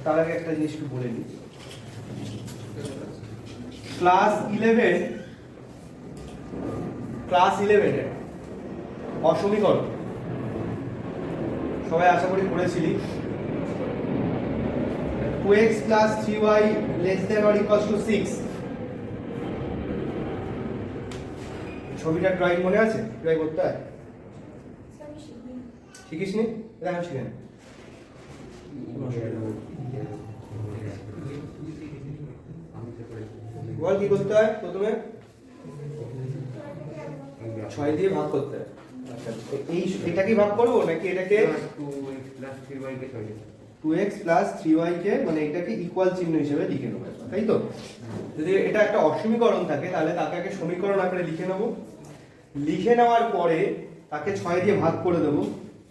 তার আগে একটা জিনিস একটু বলে নিই। ক্লাস 11 এর অসমীকরণ সবাই আশা করি পড়েছিলি। 2x plus 3y less than or equals to 6। ছবিটা ড্রয়িং মনে আছে? ড্রয়িং করতে হয়? শিখিস নি? দেখা শিখেন। বল কি করতে হয় প্রথমে? 6 দিয়ে ভাগ করতে হয়। আচ্ছা এই এটাকে ভাগ করব নাকি এটাকে 2x plus 3y কে মানে এটাকে ইকুয়াল চিহ্ন হিসেবে লিখে নেব, তাই তো? যদি এটা একটা অসমীকরণ থাকে তাহলে তাকে আগে সমীকরণ আকারে লিখে নেব, লিখে নেওয়ার পরে তাকে 6 দিয়ে ভাগ করে দেব।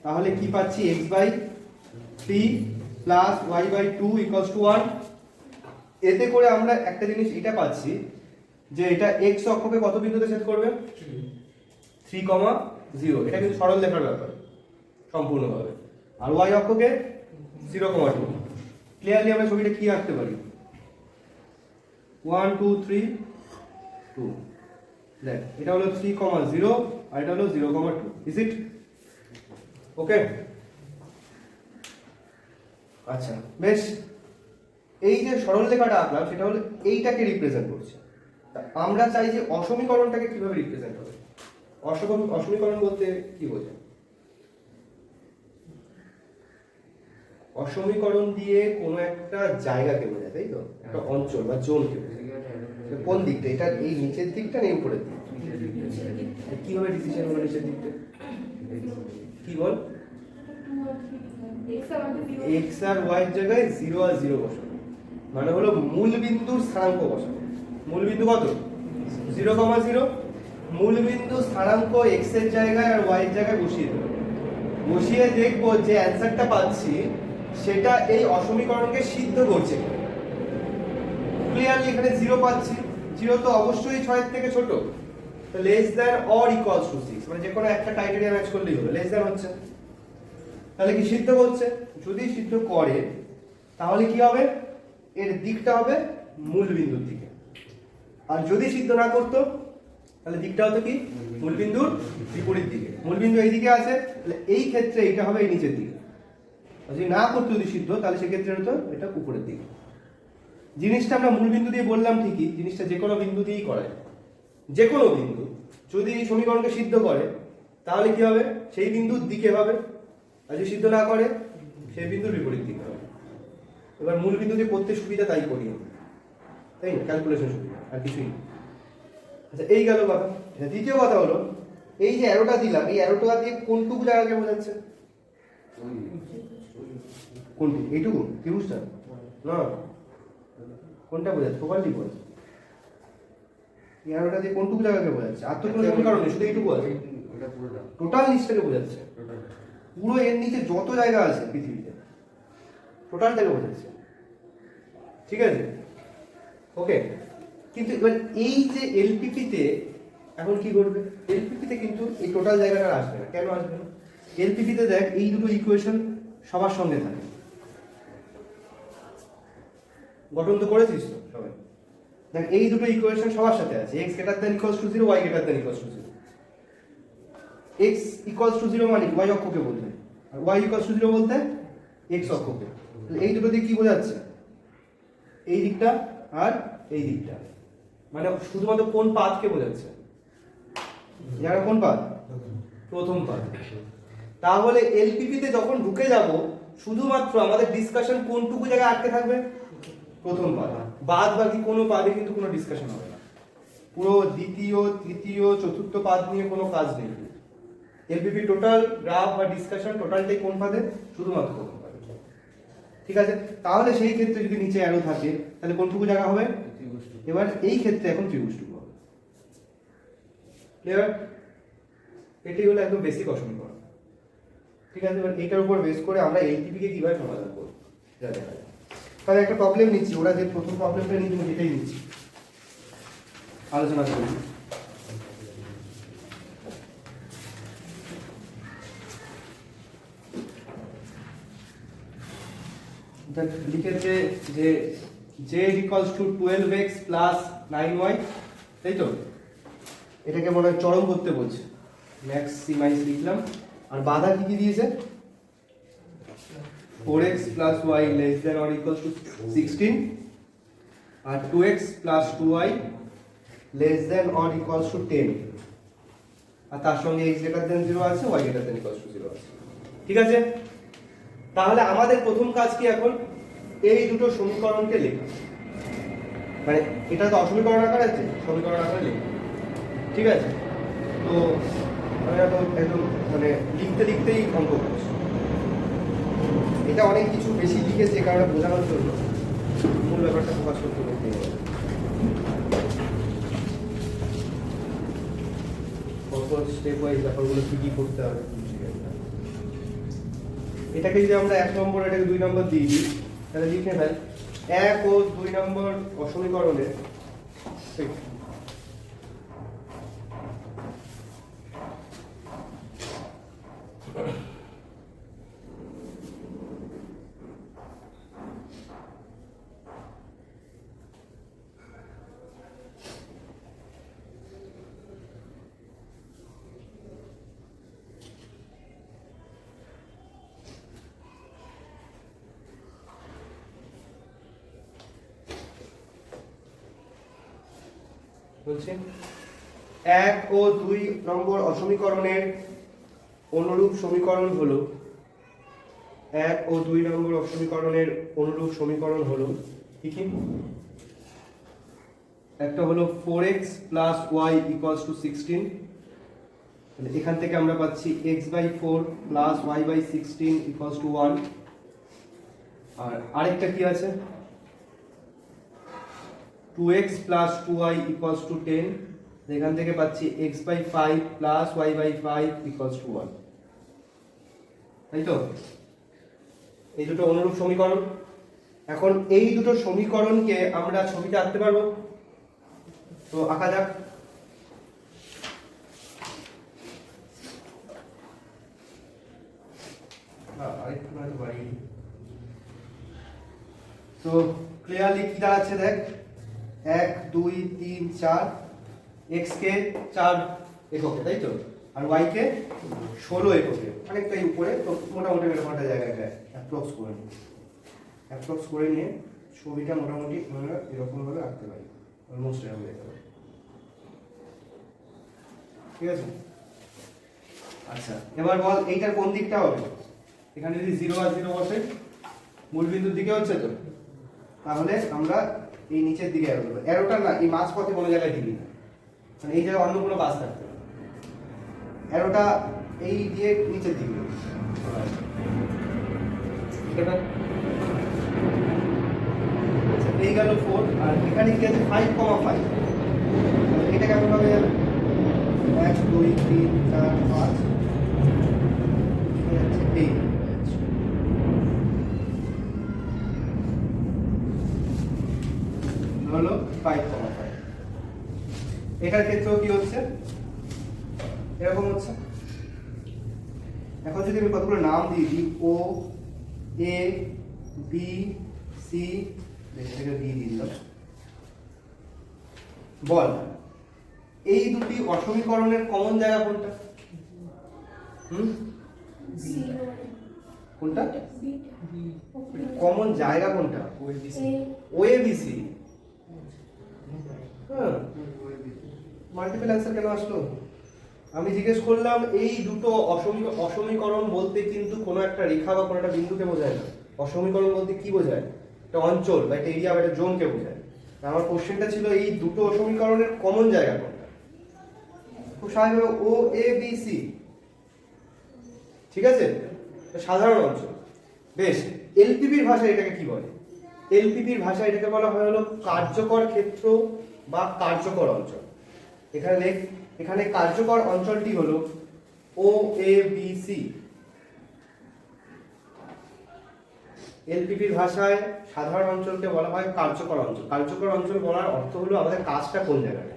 তাহলে কি পাচ্ছি? x/3 plus y/2 equals to 1। এতে করে আমরা একটা জিনিস এটা পাচ্ছি যে এটা x অক্ষকে কত বিন্দুতে ছেদ করবে? 3,0। এটা কিন্তু সরল লেখার ব্যাপার সম্পূর্ণভাবে। আর y অক্ষকে 0,2। ক্লিয়ারলি আমরা ছবিটা কি আঁকতে পারি? 1 2 3 2। দেখ এটা হলো 3,0 আর এটা হলো 0,2। ইজ ইট ওকে? আচ্ছা বেশ, এই যে সরল রেখাটা আঁকলাম সেটা হলো এইটাকে রিপ্রেজেন্ট করছে। আমরা চাই যে অসমীকরণটাকে কিভাবে রিপ্রেজেন্ট হবে। অসমীকরণ বলতে কি বোঝায়? অসমীকরণ দিয়ে কোনো একটা জায়গাকে বোঝায়, তাই তো? একটা অঞ্চল বা জোনকে বোঝায়। কোন দিকটা? এটা এই নিচের দিকটা না উপরের দিক? কিভাবে ডিসিশন হলো নিচের দিকটা? কি বল? x আর y এর জায়গায় 0 আর 0 বসাবো, মানে হলো মূল বিন্দুর স্থানাঙ্ক বসাবো। মূল বিন্দু কত? 0,0। মূল বিন্দু স্থানাঙ্ক x এর জায়গায় আর y এর জায়গায় বসিয়ে দেব। বসিয়ে দেখব যে অ্যানসারটা পাচ্ছি সেটা এই অসমীকরণকে সিদ্ধ করছে। ক্লিয়ারলি এখানে 0 পাচ্ছি। 0 তো অবশ্যই 6 এর থেকে ছোট, তো less than or equals two 6, মানে যে কোনো একটা ক্রাইটেরিয়া ম্যাচ করলেই হলো। লেস দ্যান হচ্ছে, তাহলে কি সিদ্ধ করছে? যদি সিদ্ধ করে তাহলে কি হবে? এর দিকটা হবে মূল বিন্দুর দিকে। আর যদি সিদ্ধ না করতো তাহলে দিকটা হতো কি? মূল বিন্দুর বিপরীত দিকে। মূল বিন্দু এই দিকে আছে, তাহলে এই ক্ষেত্রে এটা হবে এই নিচের দিকে। যদি না করতো, যদি সিদ্ধ, তাহলে সেক্ষেত্রে হতো এটা উপরের দিকে। জিনিসটা আমরা মূল বিন্দু দিয়ে বললাম ঠিকই, জিনিসটা যে কোনো বিন্দু দিয়েই করায়। যে কোনো বিন্দু যদি এই সমীকরণকে সিদ্ধ করে তাহলে কি হবে? সেই বিন্দুর দিকে হবে। আর যদি সিদ্ধ না করে সেই বিন্দুর বিপরীত দিকে হবে। এবার মূল বিন্দু দিয়ে করতে সুবিধা তাই করি আমরা, তাই না? ক্যালকুলেশন সুবিধা, আর কিছুই না। আচ্ছা এই গেল কথা। দ্বিতীয় কথা হলো এই যে অ্যারোটা দিলাম, এই অ্যারোটা দিয়ে কোনটুকু জায়গাকে বোঝাচ্ছে? কোনটুকু? এইটুকু ত্রিভুজটা না, কোনটা বোঝাচ্ছে? প্রপারলি বল। এই অ্যারোটা দিয়ে কোনটুকু জায়গাকে বোঝাচ্ছে? আর তো কোনো সমীকরণ নেই, শুধু এইটুকু আছে। টোটাল নিচটাকে বোঝাচ্ছে। পুরো এর নিচে যত জায়গা আছে পৃথিবীতে টোটালটাকে বোঝাচ্ছে। ঠিক আছে ওকে? কিন্তু এবার এই যে এলপিপিতে এখন কি করবে? এলপিপিতে কিন্তু এই টোটাল জায়গাটা আসবে না। কেন আসবে না? এলপিপিতে দেখ এই দুটো ইকুয়েশন সবার সঙ্গে থাকে। গঠন তো করেছিস তো সবাই। দেখ এই দুটো ইকুয়েশন সবার সাথে আছে। x greater than equals to 0, y greater than equals to 0। x equals to 0 মানে y অক্ষকে বলতে, আর y equals to 0 বলতে x অক্ষকে। এই দুটো দিয়ে কি বোঝাচ্ছে? এই দিকটা আর এই দিকটা, মানে শুধুমাত্র কোন পাথকে বোঝাচ্ছে? যারা কোন পাথ? প্রথম পাথ। তাহলে এলপিপিতে যখন ঢুকে যাব শুধুমাত্র আমাদের ডিসকাশন কোনটুকু জায়গায় আটকে থাকবে? প্রথম পাদ। বাদ বাকি কোনো পাদে কিন্তু কোনো ডিসকাশন হবে না। পুরো দ্বিতীয়, তৃতীয়, চতুর্থ পাদ নিয়ে কোনো কাজ নেই। এলপিপি টোটাল গ্রাফ বা ডিসকাশন টোটালটাই কোন পাদে? শুধুমাত্র প্রথম পাদে। ঠিক আছে? তাহলে সেই ক্ষেত্রে যদি নিচে অ্যারো থাকে তাহলে কোনটুকু জায়গা হবে? এবার এই ক্ষেত্রে এখন ত্রিভুজটুকু হবে। ক্লিয়ার? এটাই হলো একদম বেসিক অসমীকরণ। ঠিক আছে? এবার এটার উপর বেস করে আমরা এলপিপি কে কিভাবে সমাধান করব সেটা দেখা যাক। তাহলে একটা প্রবলেম নিচ্ছি, ওরা যে প্রথম প্রবলেমটা নিয়েছিল সেটাই নিচ্ছি, আলোচনা করি। লিখেছে যে z equals to 12x plus 9y, তাই তো? এটাকে মনে হয় চরম করতে বলছে, ম্যাক্সিমাইজ লিখলাম। আর বাধা কি কি দিয়েছে? 4x plus y less than or equals to 16 আর 2x plus 2y less than or equals to 10, আর তার সঙ্গে x গ্রেটার দেন 0 আছে, y greater than equals to 0 আছে। ঠিক আছে, তাহলে আমাদের প্রথম কাজ কি এখন? এই দুটো সমীকরণকে লেখা, মানে এটা তো অসমীকরণ আকার আছে, সমীকরণ আকারে লেখা। ঠিক আছে, তো আমি এখন একদম মানে লিখতে লিখতেই অঙ্ক করছি। এটা অনেক কিছু বেশি লিখেছে এই কারণে বোঝানোর জন্য, মূল ব্যাপারটা প্রকাশ করতে বলতে স্টেপ ওয়াইজ ব্যাপারগুলো কি কি করতে হবে। এটাকে যদি আমরা 1 নম্বর, এটাকে 2 নম্বর দিয়ে দিই, তাহলে লিখে ফেল 1 ও 2 নম্বর অসমীকরণে বলছে 1 ও 2 নম্বর অসমীকরণের অনুরূপ সমীকরণ হলো 1 ও 2 নম্বর অসমীকরণের অনুরূপ সমীকরণ হলো কি কি? একটা হলো 4x plus y equals to 16, তাহলে এখান থেকে আমরা পাচ্ছি x/4 plus y/16 equals to 1। আর আরেকটা কি আছে? 2x plus 2y equals to 10, এখান থেকে পাচ্ছি x/5 plus y/5 equals to 1, তাই তো? এই দুটো অনুরূপ সমীকরণ। এখন এই দুটো সমীকরণকে আমরা ছবিতে আঁকতে পারবো, তো আঁকা যাক। তো ক্লিয়ারলি কি দাঁড়াচ্ছে দেখ, 1 2 3 4, x কে 4 এককে, তাই তো? আর y কে 16 এককে, অনেকটাই উপরে। তো মোটামুটি এরকমটা জায়গায় অ্যাপ্রক্স করে নিই, অ্যাপ্রক্স করে নিয়ে ছবিটা মোটামুটি আমরা এরকম ভাবে আঁকতে পারি, অলমোস্ট এরকম দেখতে পারি। ঠিক আছে, আচ্ছা এবার বল এইটার কোন দিকটা হবে? এখানে যদি 0 আর 0 বসে মূল বিন্দুর দিকে হচ্ছে তো, তাহলে আমরা এই নিচের দিকে অ্যারো দেবো। অ্যারোটা না এই মাঝ পথে কোনো জায়গায় দিবি না, মানে এই জায়গায় অন্য কোনো বাস থাকতে হবে, অ্যারোটা এই দিয়ে নিচের দিকে। এই গেল 4, আর এখানে কি আছে 5,5, এটা কেমন ভাবে যাবে? 1 2 3 4 5 এই হলো 5,5। এটার ক্ষেত্রেও কি হচ্ছে? এরকম হচ্ছে। এখন যদি আমি কতগুলো নাম দিয়ে দিই, ও এ বি সি, এটাকে বি দিয়ে দিলাম। বল এই দুটি অসমীকরণের কমন জায়গা কোনটা? কোনটা কমন জায়গা? কোনটা? ও এ বি সি। হ্যাঁ, মাল্টিপল অ্যান্সার কেন আসলো? আমি জিজ্ঞেস করলাম এই দুটো অসমীকরণ বলতে কিন্তু কোনো একটা রেখা বা কোনো একটা বিন্দুকে বোঝায় না। অসমীকরণ বলতে কি বোঝায়? একটা অঞ্চল বা একটা এরিয়া বা একটা জোনকে বোঝায়। আমার কোশ্চেনটা ছিল এই দুটো অসমীকরণের কমন জায়গা কোনটা? খুব স্বাভাবিক, ও এ বি সি। ঠিক আছে, সাধারণ অঞ্চল। বেশ, এলপিপির ভাষায় এটাকে কি বলে? এলপিপির ভাষায় এটাকে বলা হয় হলো কার্যকর ক্ষেত্র বা কার্যকর অঞ্চল। এখানে কার্যকর অঞ্চলটি হলো ও এ বি সি। এলপিপির ভাষায় সাধারণ অঞ্চলকে বলা হয় কার্যকর অঞ্চল। কার্যকর অঞ্চল বলার অর্থ হলো আমাদের কাজটা কোন জায়গায়,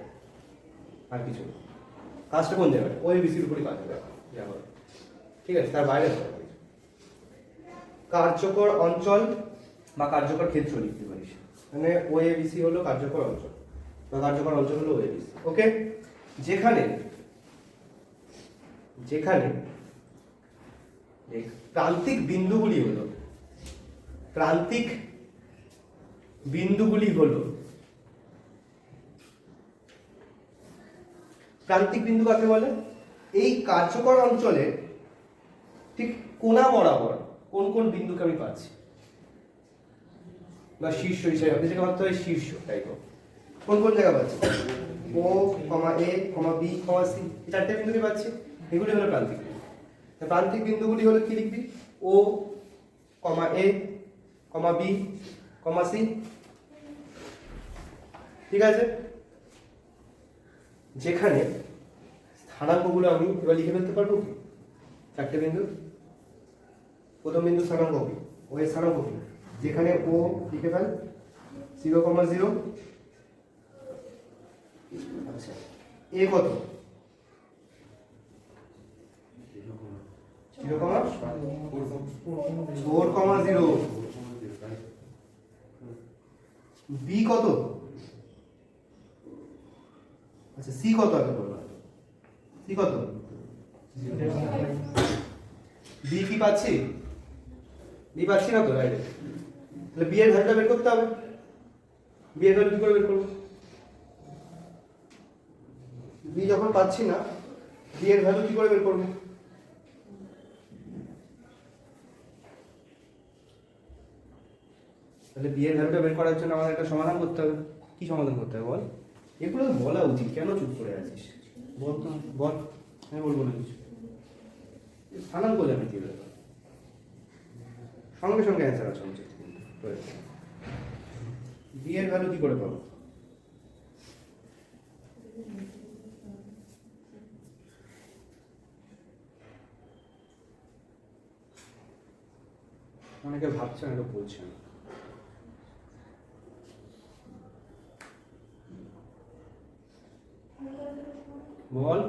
আর কিছু কাজটা কোন জায়গায়, ও এ বি সির উপরই কাজ হবে। ঠিক আছে, তার বাইরে কার্যকর অঞ্চল বা কার্যকর ক্ষেত্র লিখতে পারিস, মানে ওএবিসি হলো কার্যকর অঞ্চল বা কার্যকর অঞ্চল হলো ওএবিসি। ওকে, যেখানে যেখানে প্রান্তিক বিন্দুগুলি হলো প্রান্তিক বিন্দু কাকে বলে? এই কার্যকর অঞ্চলে ঠিক কোণা বরাবর কোন কোন বিন্দুকে আমি পাচ্ছি, বা শীর্ষ হিসেবে আপনি যেটা ভাবতে হয় শীর্ষ টাইপ কোন কোন জায়গা পাচ্ছি, ও কমা এ কমা বি কমা সি, এই চারটে বিন্দুকে পাচ্ছি, এগুলি হলো প্রান্তিক বিন্দু। প্রান্তিক বিন্দুগুলি হলো কি লিখবি, ও কমা এ কমা বি কমা সি, ঠিক আছে? যেখানে স্থানাঙ্কগুলো আমি এবার লিখে ফেলতে পারবো কি, চারটে বিন্দু, প্রথম বিন্দু স্থানাঙ্ক কি, ও এর স্থানাঙ্ক কি, যেখানে ও লিখে ফেল 0,0, আচ্ছা এ কত 0,4,0, বি কত, আচ্ছা সি কত আগে বলবো, সি কত, বি কি পাচ্ছি, বি পাচ্ছি না তো, রাইট? তাহলে বি এর ভ্যালুটা বের করতে হবে, বি এর ভ্যালু কি করে বের করবো, বি যখন পাচ্ছি না বি এর ভ্যালু কি করে বের করবো, তাহলে বি এর ভ্যালুটা বের করার জন্য আমাদের একটা সমাধান করতে হবে। কি সমাধান করতে হবে বল, এগুলো তো বলা উচিত, কেন চুপ করে আছিস বল তো, বল। আমি বলবো না কিছু, স্থানাঙ্ক জানি কি ব্যাপার, সঙ্গে সঙ্গে অ্যান্সার আছে উচিত। বি এর ভ্যালু কি করে পাবো, অনেকে ভাবছেন এটা বলছেন, বল।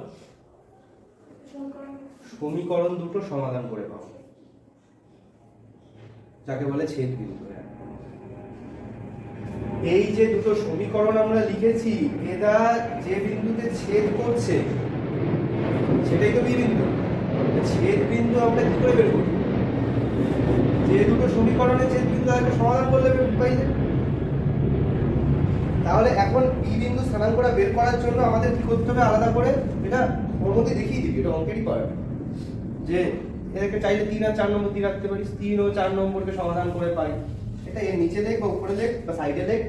সমীকরণ দুটো সমাধান করে পাবো, যাকে বলে ছেদ বিন্দু। এই যে দুটো সমীকরণ আমরা লিখেছি, এরা যে বিন্দুতে ছেদ করছে সেটাই তো বি বিন্দু। ছেদ বিন্দু আমরা কি করে বের করব, যে দুটো সমীকরণে ছেদ বিন্দু আগে সমাধান করলে পাই যায়। তাহলে এখন বি বিন্দু স্থানাঙ্কটা বের করার জন্য আমাদের কি করতে হবে আলাদা করে, এটা ওর মধ্যে দেখিয়ে দিবি, এটা অঙ্কেরই পার্ট, যে এটাকে চাইলে 3 আর 4 নম্বর দিয়ে রাখতে পারিস, 3 ও 4 নম্বরকে সমাধান করে পাই, এটা এর নিচে দেখ বা উপরে দেখ বা সাইডে দেখ,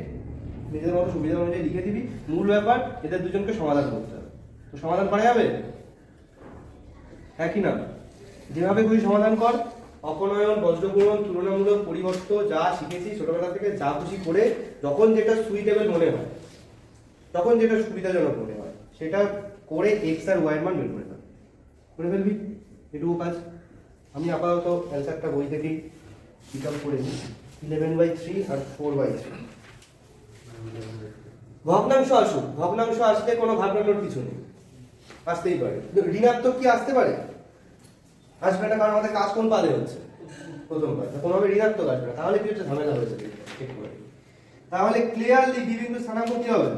নিজের মতো সুবিধা অনুযায়ী লিখে দিবি। মূল ব্যাপার এদের দুজনকে সমাধান করতে হবে, তো সমাধান করা যাবে, হ্যাঁ কি না? যেভাবে খুশি সমাধান কর, অপনয়ন, বজ্রগুণন, তুলনামূলক, পরিবর্ত যা শিখেছি ছোটবেলা থেকে, যা খুশি করে যখন যেটা সুইটেবল মনে হয়, তখন যেটা সুবিধাজনক মনে হয় সেটা করে এক্স আর ওয়াই এর মান বের করে ফেলবি, এটুকু কাজ। আমি আপাতত অ্যান্সারটা বই থেকেই পিক আপ করে নিই, 11/3 আর 4/3। ভগ্নাংশ আসুক, ভগ্নাংশ আসলে কোনো ভাবনার কিছু নেই, আসতেই পারে। ঋণাত্মক কি আসতে পারে, আসবে না, কারণ আমাদের কাজ কোন পাদে হচ্ছে, প্রথম পাদ, কোনোভাবে ঋণাত্মক আসবে না, তাহলে কি হচ্ছে, ঝামেলা হয়েছে। তাহলে ক্লিয়ারলি বি বিন্দু স্থানাঙ্ক কি হবে,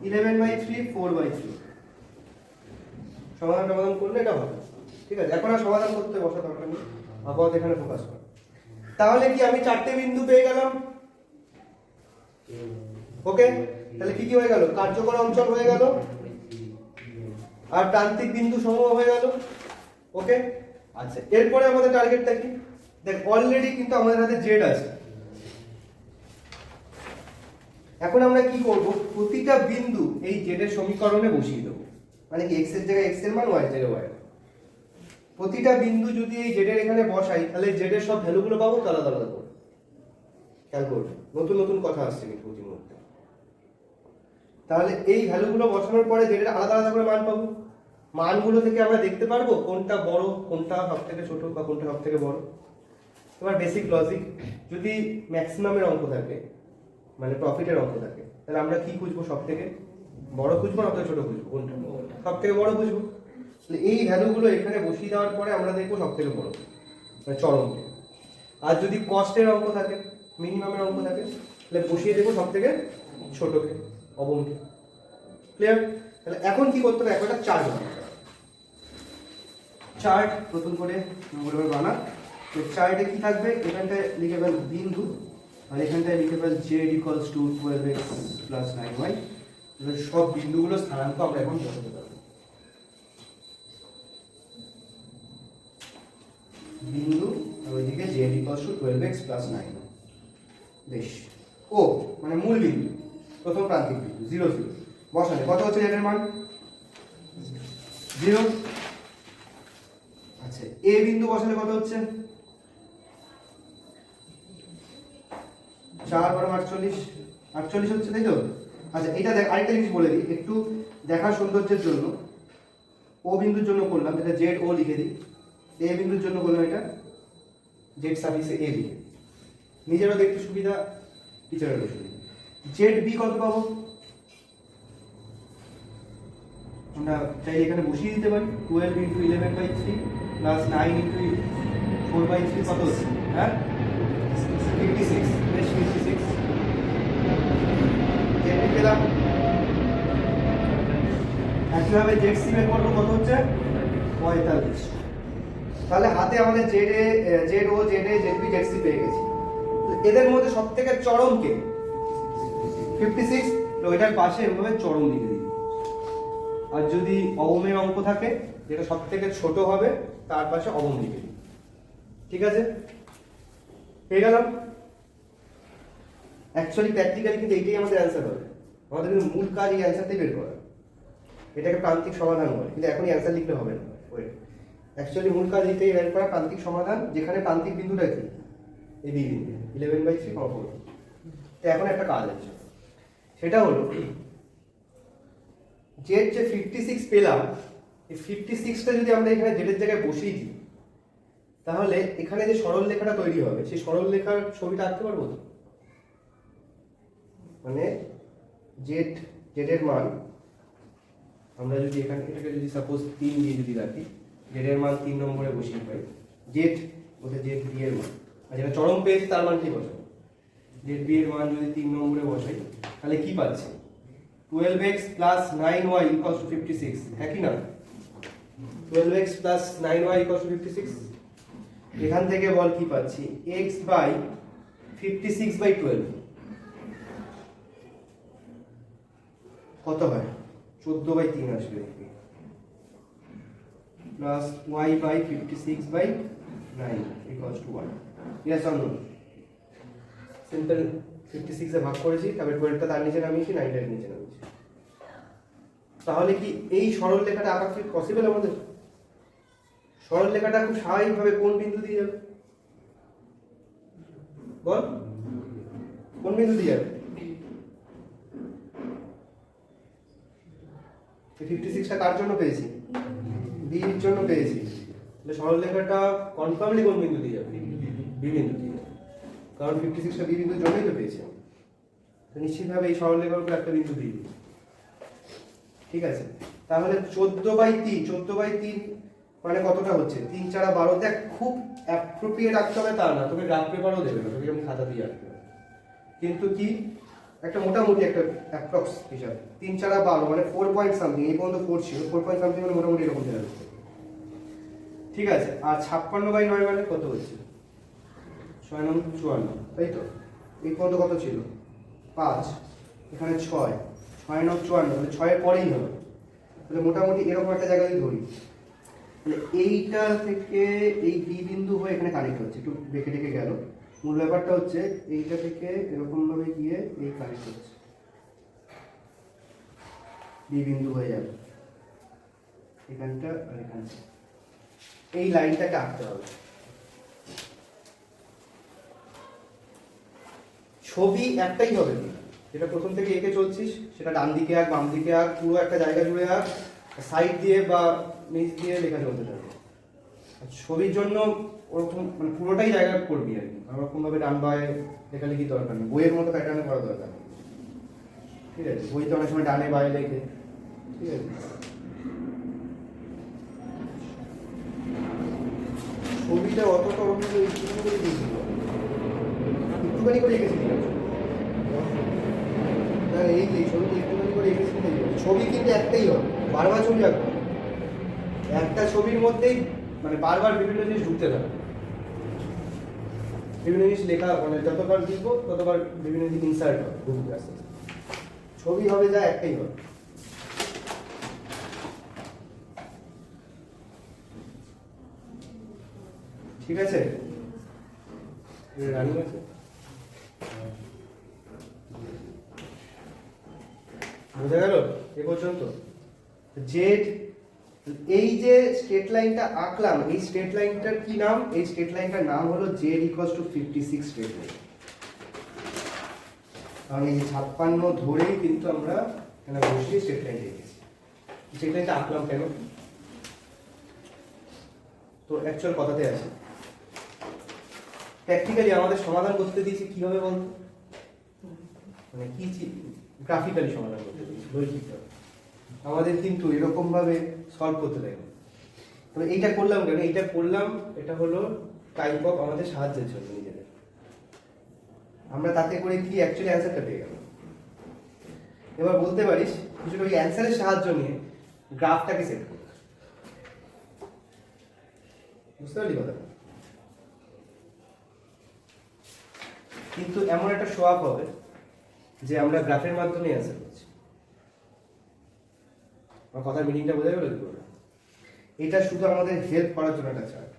11/3 4/3। সমাধান করলে এটা হবে, ঠিক আছে? এখন আর সমাধান করতে বসা দরকার নেই, আপাতত এখানে ফোকাস কর। তাহলে কি আমি চারটে বিন্দু পেয়ে গেলাম, ওকে? তাহলে কি কি হয়ে গেল, কার্যকর অঞ্চল হয়ে গেল আর প্রান্তিক বিন্দু সমূহ হয়ে গেল, ওকে? আচ্ছা, এরপরে আমাদের টার্গেটটা কি, দেখ অলরেডি কিন্তু আমাদের হাতে জেড আছে। এখন আমরা কি করব, প্রতিটা বিন্দু এই জেড এর সমীকরণে বসিয়ে দেবো, মানে কি এক্স এর জায়গায় এক্স এর মান, ওয়াই এর জায়গায় ওয়াই এর মান। প্রতিটা বিন্দু যদি এই জেড এর এখানে বসাই, তাহলে জেড এর সব ভ্যালুগুলো পাবো তো আলাদা আলাদা করে। খেয়াল করবে, নতুন নতুন কথা আসছে কিন্তু প্রতি মুহূর্তে। তাহলে এই ভ্যালুগুলো বসানোর পরে জেড এর আলাদা আলাদা করে মান পাবো। মানগুলো থেকে আমরা দেখতে পারবো কোনটা বড়, কোনটা সবথেকে ছোট বা কোনটা সবথেকে বড়। তোমার বেসিক লজিক, যদি ম্যাক্সিমামের অঙ্ক থাকে, মানে প্রফিটের অঙ্ক থাকে, তাহলে আমরা কি খুঁজবো, সবথেকে বড় খুঁজবো না সবথেকে ছোট খুঁজবো, কোনটা সবথেকে বড় খুঁজবো। তাহলে এই ভ্যালুগুলো এখানে বসিয়ে দেওয়ার পরে আমরা দেখবো সবথেকে বড়, মানে চরমকে। আর যদি কস্টের অঙ্ক থাকে, মিনিমামের অঙ্ক থাকে, তাহলে বসিয়ে দেবো সব থেকে ছোটকে, অবমকে। ক্লিয়ার? তাহলে এখন কি করতে হবে, একটা চার্ট বানাতে হবে। চার্ট নতুন করে নম্বর বানা। চার্টে কি থাকবে, এখানটায় লিখে ফেল বিন্দু, আর এখানটায় লিখে fail Z equals to 12x plus 9y। সব বিন্দুগুলো স্থানাঙ্ক আমরা এখন বসাতে পারবো। বিন্দু আর ওইদিকে Z equals to 12x plus 9y। বেশ, ও মানে মূল বিন্দু, প্রথম প্রান্তিক বিন্দু 0 0 বসালে কত হচ্ছে জেড এর মান 0। আচ্ছা, এ বিন্দু বসালে কত হচ্ছে 4 বার 48 48 হচ্ছে, তাই তো? আচ্ছা, এটা দেখ, আরেকটা জিনিস বলে দিই একটু দেখার সৌন্দর্যের জন্য। ও বিন্দুর জন্য করলাম এটা জেড ও লিখে দিই, এ বিন্দুর জন্য করলাম এটা জেড সাফিক্সে এ লিখে। নিজেরও দেখতে সুবিধা, টিচারেরও সুবিধা। জেড বি কত পাবো, আমরা চাইলে এখানে বসিয়ে দিতে পারি 12 ইন্টু 11/3 প্লাস 9 ইন্টু 4/3 কত হচ্ছে, হ্যাঁ 56। বেশ, 56 জেড বি পেলাম। একইভাবে জেড সি বের করবো, কত হচ্ছে 45। তাহলে হাতে আমাদের জেড এ, জেড ও, জেড এ, জেড বি, জেড সি পেয়ে গেছি। এদের মধ্যে সবথেকে চরম কে 56, তো এটার পাশে এভাবে চরম লিখে দিই। আর যদি অবমের অঙ্ক থাকে যেটা সবথেকে ছোট হবে তার পাশে অবম লিখে দিই। ঠিক আছে, পেয়ে গেলাম। অ্যাকচুয়ালি প্র্যাকটিক্যালি কিন্তু এইটাই আমাদের অ্যান্সার হবে। আমাদের কিন্তু মূল কাজ এই অ্যান্সারটাই বের করা, এটাকে প্রান্তিক সমাধান বলে, কিন্তু এখনই অ্যান্সার লিখলে হবে না। অ্যাকচুয়ালি মূল কাজ এইটাই বের করা, প্রান্তিক সমাধান, যেখানে প্রান্তিক বিন্দুটা কি এই বি বিন্দু 11/3 4। তো এখন একটা কাজ আছে, সেটা হলো জেড যে 56 পেলাম, এই 56টা যদি আমরা এখানে জেডের জায়গায় বসিয়ে দিই, তাহলে এখানে যে সরল রেখাটা তৈরি হবে সেই সরল রেখার ছবিটা আঁকতে পারবো তো? মানে জেডের মান আমরা যদি এখানে এটাকে যদি সাপোজ 3 দিয়ে যদি রাখি, জেডের মান 3 নম্বরে বসিয়ে পাই, জেড বলতে জেড বি এর মান, আর যেটা চরম পেয়েছি তার মান কি বসাবো, জেড বি এর মান যদি 3 নম্বরে বসাই তাহলে কি পাচ্ছি 12x plus 9y equals to 56, হ্যাঁ কি না? 12x plus 9y equals to 56। এখান থেকে বল কি পাচ্ছি, x by 56/12 কত হয় 14/3 আসবে, plus y by 56/9 equals to 1। yes or no? Simple 56 এ ভাগ করেছি, তারপরে 12টা তার নিচে নামিয়েছি, 9টা এর নিচে নামিয়েছি। তাহলে কি এই সরল রেখাটা আঁকা কি পসিবল আমাদের? সরল রেখাটা খুব স্বাভাবিকভাবে কোন বিন্দু দিয়ে যাবে বল, কোন বিন্দু দিয়ে যাবে? 56টা কার জন্য পেয়েছি, বি এর জন্য পেয়েছি, তাহলে সরল রেখাটা কনফার্মলি কোন বিন্দু দিয়ে যাবে, বি বিন্দু দিয়ে যাবে, কারণ 56টা বি বিন্দুর জন্যই তো পেয়েছি। তো নিশ্চিতভাবে এই সরল রেখার উপর একটা বিন্দু দিয়ে দিই। ঠিক আছে, তাহলে 14/3 মানে কতটা হচ্ছে 3 4 12। দেখ, খুব অ্যাপ্রোপ্রিয়েট রাখতে হবে তা না, তোকে গ্রাফ পেপারও দেবে না, তোকে আমি খাতা দিয়ে রাখতে হবে, কিন্তু কি একটা মোটামুটি একটা অ্যাপ্রক্স হিসাব 3 4 12 মানে 4 পয়েন্ট সামথিং, এই পর্যন্ত 4 ছিল, 4 পয়েন্ট সামথিং মানে মোটামুটি এরকম দেওয়া যাচ্ছে। ঠিক আছে, আর 56/9 মানে কত হচ্ছে 6 9 54, তাই তো? এই পর্যন্ত কত ছিল 5, এখানে 6 6 9 54, তাহলে 6 এর পরেই হবে। তাহলে মোটামুটি এরকম একটা জায়গায় ধরি, তাহলে এইটা থেকে এই বি বিন্দু হয়ে এখানে কানেক্ট হচ্ছে, একটু বেঁকে ডেকে গেল। মূল ব্যাপারটা হচ্ছে এইটা থেকে এরকম ভাবে গিয়ে এই কানেক্ট হচ্ছে, বি বিন্দু হয়ে যাবে এখানটা আর এখানটা, এই লাইনটাকে আঁকতে হবে। ছবি একটাই হবে, যেটা প্রথম থেকে এঁকে চলছিস সেটা ডান দিকে আঁক, বাম দিকে আঁক, পুরো একটা জায়গা জুড়ে আঁক, সাইড দিয়ে বা নিচ দিয়ে লেখা চলতে থাকবে। ছবির জন্য ওরকম মানে পুরোটাই জায়গা করবি আর কি, ওরকম ভাবে ডান বায়ে লেখালেখি দরকার নেই, বইয়ের মতো প্যাটার্নে করা দরকার নেই। ঠিক আছে, বইতে অনেক সময় ডানে বায়ে লেখে। ঠিক আছে, ছবিটা অতটা ওরকম একটু একটুখানি করে এঁকেছি ঠিক আছে না, এই যে ছবিটা একটুখানি করে এঁকেছি ঠিক আছে। ছবি কিন্তু একটাই হবে, বারবার ছবি আঁকবো না। একটা ছবির মধ্যেই মানে বারবার বিভিন্ন জিনিস ঢুকতে থাকবে, বিভিন্ন জিনিস লেখা, মানে যতবার লিখবো ততবার বিভিন্ন জিনিস ইনসার্ট হবে, ঢুকবে আস্তে আস্তে। ছবি হবে যা একটাই হবে। ঠিক আছে, রানিং আছে, বোঝা গেল এ পর্যন্ত? জেড, এই যে স্ট্রেট লাইনটা আঁকলাম, এই স্ট্রেট লাইনটার কি নাম? এই স্ট্রেট লাইনটার নাম হলো Z equals to 56 straight line. কারণ এই 56 ধরেই কিন্তু আমরা এখানে বসিয়ে স্ট্রেট লাইন রেখেছি। স্ট্রেট লাইনটা আঁকলাম কেন? তো অ্যাকচুয়াল কথাতে আছে, প্র্যাকটিক্যালি আমাদের সমাধান করতে দিয়েছে কিভাবে বলতো, মানে কি গ্রাফিক্যালি সমাধান করতে দিয়েছে, রৈখিকভাবে। আমাদের কিন্তু এরকম ভাবে সলভ করতে দেয় না। তো এইটা করলাম কেন? এইটা করলাম, এটা হলো টাইপ অফ আমাদের সাহায্যের জন্য নিজেদের। আমরা তাতে করে কি অ্যাকচুয়ালি অ্যান্সারটা পেয়ে গেলাম। এবার বলতে পারিস কিছুটা ওই অ্যান্সারের সাহায্য নিয়ে গ্রাফটাকে সেট করতে, বুঝতে পারলি কথা? কিন্তু এমন একটা শো আপ হবে যে আমরা গ্রাফের মাধ্যমে অ্যান্সার করছি। আমার কথার মিনিংটা বোঝা গেল? এটা শুধু আমাদের হেল্প করার জন্য একটা চার্ট,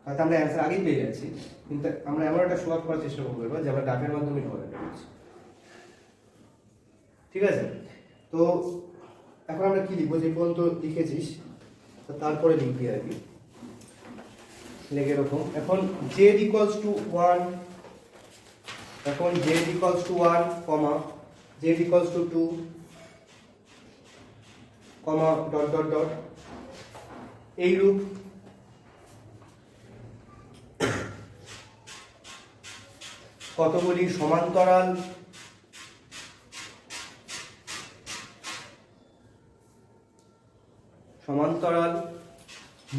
হয়তো আমরা অ্যান্সার আগেই পেয়ে যাচ্ছি, কিন্তু আমরা এমন একটা শো আপ করার চেষ্টা করবো যে আমরা গ্রাফের মাধ্যমে সমাধান করছি। ঠিক আছে, তো এখন আমরা কি লিখবো? যে পর্যন্ত লিখেছিস তারপরে লিখবি আর কি, লেখে এরকম। এখন জেড ইকুয়ালস টু 1, এখন Z equals to 1, comma Z equals to 2, comma dot dot dot, এইরূপ কতগুলি সমান্তরাল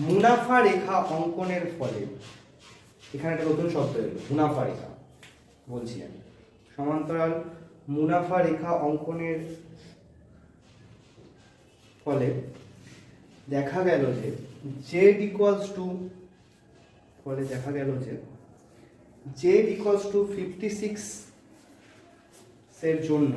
মুনাফা রেখা অঙ্কনের ফলে, এখানে একটা নতুন শব্দ এলো, মুনাফা রেখা। বলছি আমি সমান্তরাল মুনাফা রেখা অঙ্কনের ফলে দেখা গেল যে জেড ইকুয়ালস টু, ফলে দেখা গেল যে জেড ইকুয়ালস টু 56 এর জন্য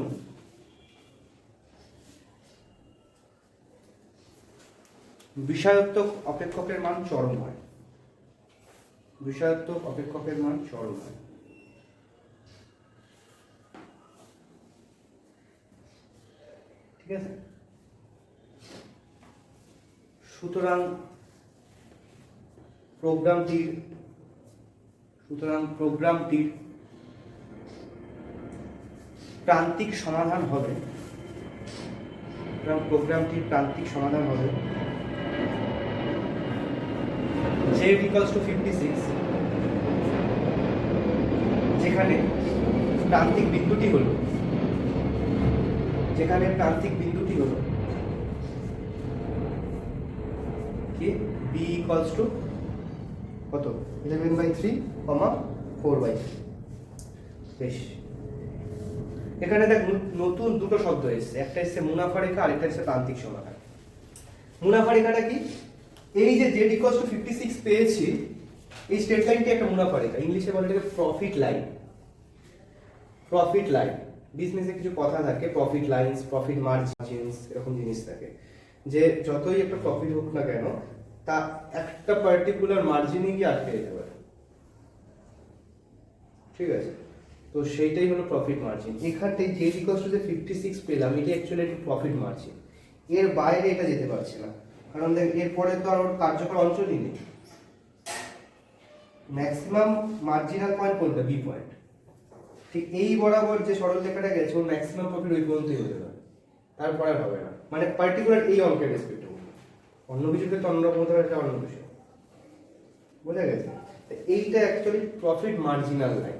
বিষয়াত্মক অপেক্ষকের মান চরম হয়। বিষয়াত্মক অপেক্ষকের মান চরম হয়। ঠিক আছে, সুতরাং প্রোগ্রামটির প্রান্তিক সমাধান হবে, z equals to 56, যেখানে প্রান্তিক বিন্দুটি হলো কি b equals to কত 11/3, 4/3। বেশ, এখানে দেখ নতুন দুটো শব্দ এসেছে, একটা এসেছে মুনাফা রেখা, আরেকটা এসেছে প্রান্তিক সমাধান। মুনাফা রেখাটা কি? এই যে z equals to 56 পেয়েছি, এই স্ট্রেট লাইনটি একটা মুনাফা রেখা, ইংলিশে বলে এটাকে প্রফিট লাইন। বিজনেসে কিছু কথা থাকে, প্রফিট লাইনস, প্রফিট মার্জিনস, এরকম জিনিস থাকে, যে যতই একটা প্রফিট হোক না কেন তা একটা পার্টিকুলার মার্জিনে গিয়ে আটকে যেতে পারে। ঠিক আছে, তো সেইটাই হলো প্রফিট মার্জিন। এখানটাই যে ইকুয়ালস টু 56 পেলাম, এটা অ্যাকচুয়ালি একটা প্রফিট মার্জিন, এর বাইরে এটা যেতে পারছে না, কারণ দেখ এরপরে তো আর ওর কার্যকর অঞ্চলই নেই। ম্যাক্সিমাম মার্জিনাল পয়েন্ট কোনটা? B point. ঠিক এই বরাবর যে সরল রেখাটা গেছে, ওর ম্যাক্সিমাম প্রফিট ওই পর্যন্তই হতে পারে, তারপরে আর হবে না, মানে পার্টিকুলার এই অঙ্কের রেসপেক্টে। অন্য কিছু ক্ষেত্রে অন্যরকম হতে পারে, অন্য বিষয়। বোঝা গেছে? এইটা অ্যাকচুয়ালি প্রফিট মার্জিনাল লাইন।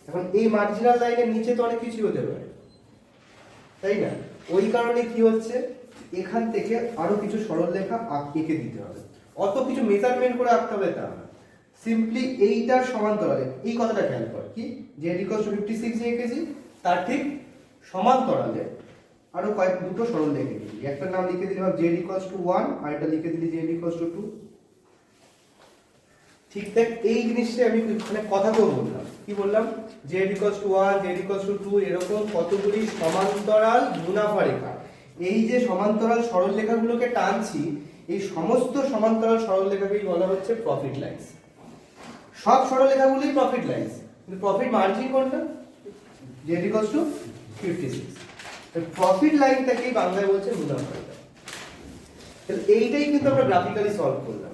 এখন এই মার্জিনাল লাইনের নিচে তো অনেক কিছু হতে পারে, তাই না? ওই কারণে কি হচ্ছে, এখান থেকে আরো কিছু সরল রেখা এঁকে দিতে হবে। অত কিছু মেজারমেন্ট করে আঁকতে হবে তা না, সিম্পলি এইটার সমান্তরালে এই কথাটা খেয়াল কর কি z ইকুয়াল টু 56 যে এঁকেছি তার ঠিক সমান্তরালে আরো দুটো সরল লিখে দিবি, একটা নাম লিখে দিলি ভাব z ইকুয়াল টু 1 আর এটা লিখে দিলি z ইকুয়াল টু 2। ঠিক দেখ এই জিনিসটা আমি মানে কথা বললাম, কি বললাম, z equal to 1 z equal to 2 এরকম কতগুলি সমান্তরাল মুনাফা রেখা, এই যে সমান্তরাল সরল রেখাগুলোকে টানছি এই সমস্ত সমান্তরাল সরল রেখাকেই বলা হচ্ছে প্রফিট লাইনস। সব সরল রেখাগুলি প্রফিট লাইনস, কিন্তু প্রফিট মার্জিন কোনটা, z ইকুয়াল টু 56। প্রফিট লাইনটাকেই বাংলায় বলছে মুনাফা রেখা। তাহলে এইটাই কিন্তু আমরা গ্রাফিক্যালি সলভ করলাম,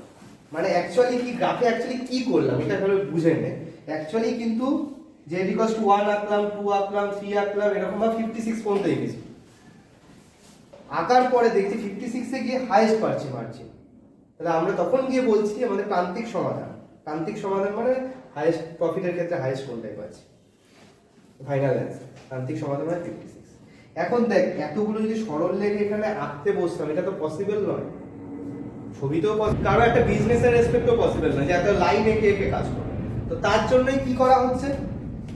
মানে অ্যাকচুয়ালি কি গ্রাফে অ্যাকচুয়ালি কি করলাম এটা ভাবে বুঝে নে। অ্যাকচুয়ালি কিন্তু z ইকুয়াল টু 1 আঁকলাম, 2 আঁকলাম, 3 আঁকলাম, এরকম ভাবে 56 পর্যন্ত এগেছি। আঁকার পরে দেখছি 56 এ গিয়ে হাইয়েস্ট পাচ্ছি মার্জিন, তাহলে আমরা তখন গিয়ে বলছি আমাদের প্রান্তিক সমাধান। প্রান্তিক সমাধান মানে হাইয়েস্ট প্রফিটের ক্ষেত্রে হাইয়েস্ট কোনটাই পাচ্ছি, ফাইনাল অ্যান্সার প্রান্তিক সমাধান মানে 56। এখন দেখ এতগুলো যদি সরল রেখা এখানে আঁকতে বসতাম এটা তো পসিবল নয়, ছবিতেও কারো একটা বিজনেসের রেসপেক্টও পসিবল নয় যে এত লাইন এঁকে এঁকে কাজ করে। তো তার জন্যই কি করা হচ্ছে,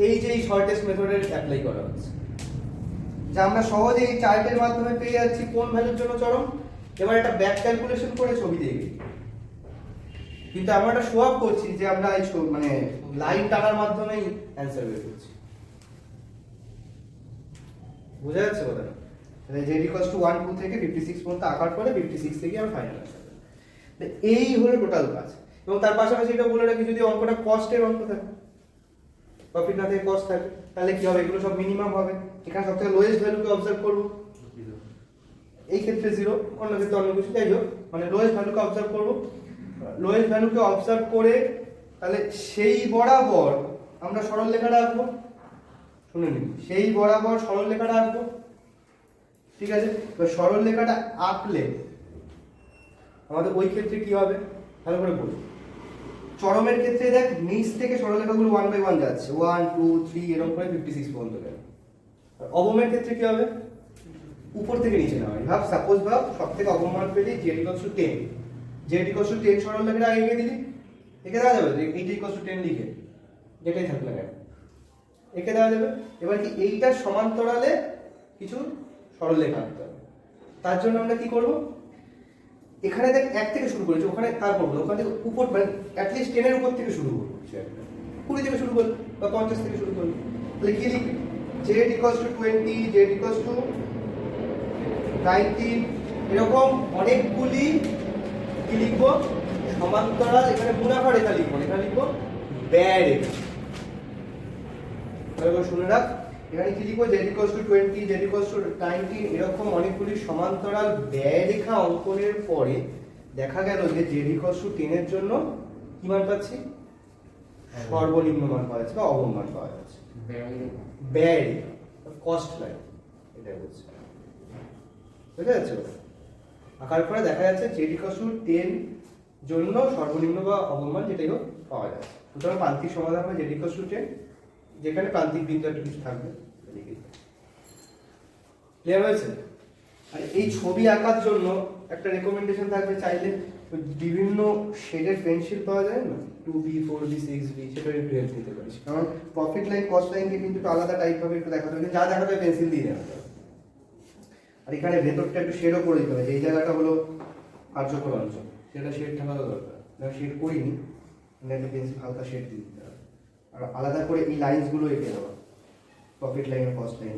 এই যে এই শর্টেস্ট মেথডের অ্যাপ্লাই করা হচ্ছে, যা আমরা সহজে এই চার্টের মাধ্যমে পেয়ে যাচ্ছি কোন ভ্যালুর জন্য চরম। এবার একটা ব্যাক ক্যালকুলেশন করে ছবি দিয়ে গেছি, কিন্তু আমরা একটা শো আপ করছি যে আমরা এই মানে লাইন টানার মাধ্যমেই অ্যান্সার বের করছি। বোঝা যাচ্ছে কথাটা? তাহলে z ইকুয়াল টু 1 2 থেকে 56 পর্যন্ত আঁকার পরে 56 থেকে আমরা ফাইনাল অ্যান্সার। এই হলো টোটাল কাজ। এবং তার পাশাপাশি এটা বলে রাখি যদি অঙ্কটা কস্টের অঙ্ক থাকে, প্রফিট না থেকে কস্ট থাকে, তাহলে কি হবে, এগুলো সব মিনিমাম হবে। এখানে সবথেকে লোয়েস্ট ভ্যালুকে অবজার্ভ করব, এই ক্ষেত্রে 0, অন্য ক্ষেত্রে অন্য কিছু, যাই হোক মানে লোয়েস্ট ভ্যালুকে অবজার্ভ করব। লোয়েস্ট ভ্যালুকে অবজার্ভ করে তাহলে সেই বরাবর আমরা সরল রেখাটা আঁকবো, শুনে নিন, সেই বরাবর সরল রেখাটা আঁকবো, ঠিক আছে। তো সরল রেখাটা আঁকলে আমাদের ওই ক্ষেত্রে কি হবে ভালো করে বলি। চরমের ক্ষেত্রে দেখ নিচ থেকে সরলরেখাগুলো 1 বাই 1 যাচ্ছে, 1 2 3 এরকম করে 56 পর্যন্ত গেল। আর অবমের ক্ষেত্রে কি হবে, উপর থেকে নিচে নেওয়া হয়। ভাব সাপোজ ভাব সবথেকে অবম মান পেলি z equal to 10, z equal to 10 সরলরেখাটা আগে এঁকে দিলি, এঁকে দেওয়া যাবে, এইটা ইকুয়াল টু 10 লিখে যেটাই থাকলে না এঁকে দেওয়া যাবে। এবার কি এইটার সমান্তরালে কিছু সরলরেখা আঁকতে হবে। তার জন্য আমরা কি করব, এখানে দেখ 1 থেকে শুরু করেছি, ওখানে তার করবো না, ওখান থেকে উপর মানে অ্যাটলিস্ট 10 এর উপর থেকে শুরু করবো, 20 থেকে শুরু করবো বা 50 থেকে শুরু করবো। তাহলে কি লিখবি, z equal to 20, z equal to 90, এরকম অনেকগুলি কি লিখবো সমান্তরাল, এখানে মুনাফা রেখা লিখবো, এখানে লিখবো ব্যয় রেখা। তাহলে শুনে রাখ, এখানে কি লিখবো, z equal to 20, z equal to 90, এরকম অনেকগুলি সমান্তরাল ব্যয় রেখা অঙ্কনের পরে দেখা গেল যে z ইকুয়াল টু 10 এর জন্য কি মান পাচ্ছি, সর্বনিম্ন মান পাওয়া যাচ্ছে বা অবম মান পাওয়া যাচ্ছে, ব্যয় রেখা কস্ট লাইন, এটা বলছি। বুঝা যাচ্ছে? আঁকার পরে দেখা যাচ্ছে z ইকুয়াল টু 10 জন্য সর্বনিম্ন বা অবম মান যেটাই হোক পাওয়া যাচ্ছে। সুতরাং প্রান্তিক সমাধান হবে z ইকুয়াল টু 10, যেখানে প্রান্তিক বিন্দু একটা কিছু থাকবে। ক্লিয়ার হয়েছে? আর এই ছবি আঁকার জন্য একটা রেকমেন্ডেশন থাকবে, চাইলে বিভিন্ন শেডের পেন্সিল পাওয়া যায় না, 2B 4B 6B, সেটা একটু হেল্প দিতে পারিস, কারণ প্রফিট লাইন কস্ট লাইনকে কিন্তু একটু আলাদা টাইপ ভাবে একটু দেখাতে হবে, যা দেখাতে হবে পেন্সিল দিয়ে দেখাতে হবে। আর এখানে ভেতরটা একটু শেডও করে দিতে হবে, যে এই জায়গাটা হলো কার্যকর অঞ্চল, সেটা শেড থাকারও দরকার, শেড করিনি, একটা পেন্সিল হালকা শেড দিয়ে দিতে হবে। আর আলাদা করে এই লাইনসগুলো এঁকে দেওয়া, প্রফিট লাইন আর কস্ট লাইন,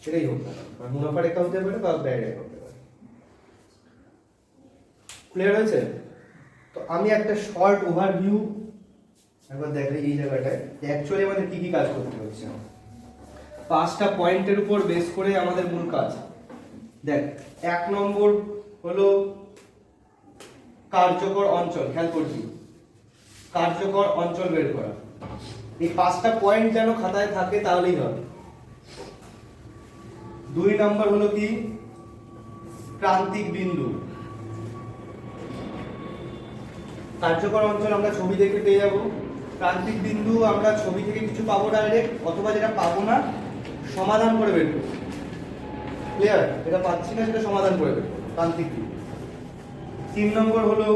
সেটাই হোক না, মুনাফা রেখা হতে পারে বা ব্যয় রেখা হতে পারে। ক্লিয়ার হয়েছে? তো আমি একটা শর্ট ওভারভিউ একবার দেখলে এই জায়গাটায় অ্যাকচুয়ালি আমাদের কি কি কাজ করতে হচ্ছে, 5টা পয়েন্টের উপর বেস করে আমাদের মূল কাজ। দেখ 1 নম্বর হলো কার্যকর অঞ্চল, খেয়াল করছি কার্যকর অঞ্চল বের করা। এই 5টা পয়েন্ট যেন খাতায় থাকে তাহলেই হবে। 2 নম্বর হলো কি প্রান্তিক বিন্দু। কার্যকর অঞ্চল আমরা ছবি দেখে পেয়ে যাব, প্রান্তিক বিন্দু আমরা ছবি থেকে কিছু পাবো ডাইরেক্ট, অথবা যেটা পাবো না সমাধান করে বের করব। ক্লিয়ার? যেটা পাচ্ছি না সেটা সমাধান করে বের করব, প্রান্তিক বিন্দু। 3 নম্বর হলো